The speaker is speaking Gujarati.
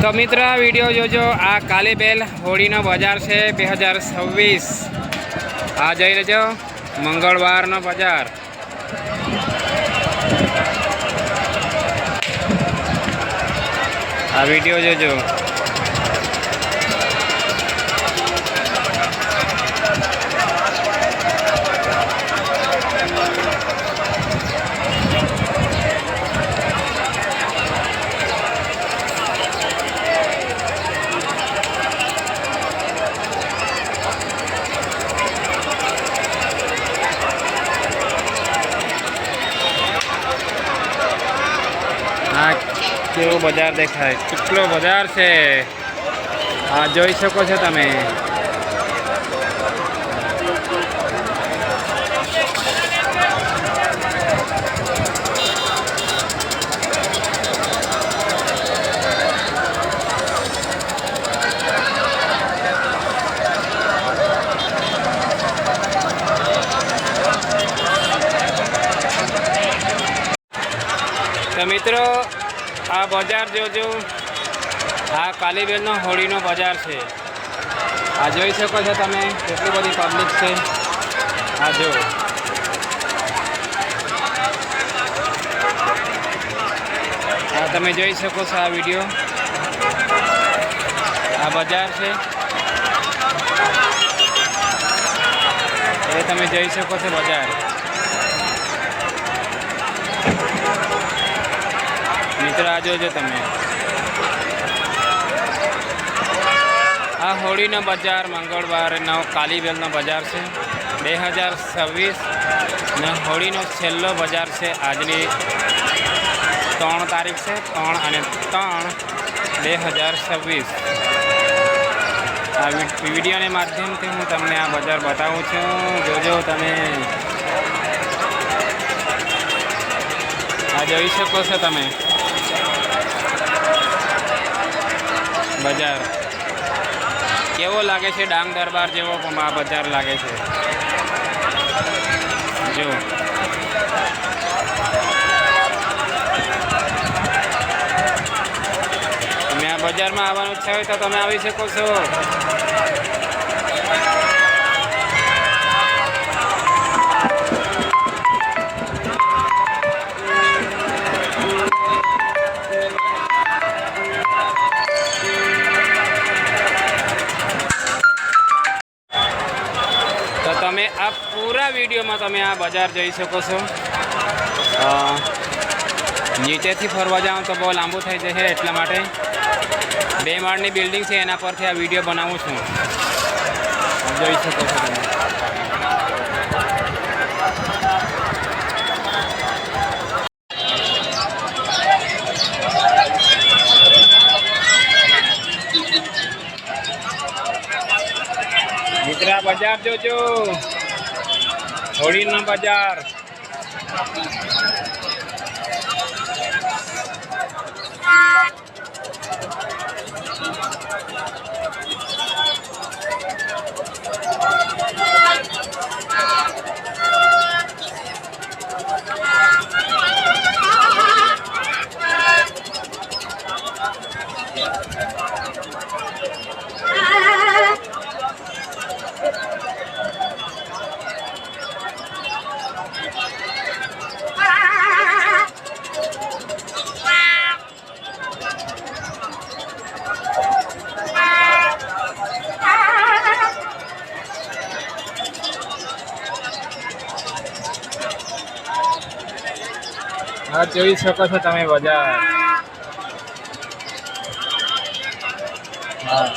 તો મિત્ર વિડીયો જોજો। આ કાલીબેલ હોળીનો બજાર છે 2026। આ જઈ લેજો મંગળવારનો બજાર। આ વિડીયો જોજો। કેવો બજાર દેખાય, કેટલો બજાર છે આ જોઈ શકો છો તમે। તો મિત્રો આ બજાર જોજો। આ કાલીબેલનો હોળીનો બજાર છે। આ જોઈ શકો છો તમે કેટલી બધી પબ્લિક છે। આ જો આ તમે જોઈ શકો છો। આ વિડીયો આ બજાર છે એ તમે જોઈ શકો છો બજાર। મિત્ર આ જોજો તમે। આ હોળીનો બજાર મંગળવારનો કાલીબેલનો બજાર છે 2026 ને હોળીનો છેલ્લો બજાર છે। આજની 3 તારીખ છે 3 અને 3 2026। આ વિડીયોના માધ્યમથી હું તમને આ બજાર બતાવું છું, જોજો તમે। આ જોઈ શકો છો તમે બજાર કેવો લાગે છે। ડાંગ દરબાર જેવો આ બજાર લાગે છે। જો તમે આ બજારમાં આવવાનું ઈચ્છા હોય તો તમે આવી શકો છો। તમે આ પૂરા વિડીયોમાં તમે આ બજાર જોઈ શકો છો। નીચેથી ફરવા જાઓ તો બહુ લાંબુ થઈ જશે, એટલા માટે 2 માળની બિલ્ડિંગ છે એના પરથી આ વિડીયો બનાવું છું। જોઈ શકો છો તમે। મિત્ર બજાર જોજો, હોળીનો બજાર। હા જોઈ શકો છો તમે બજાર। હા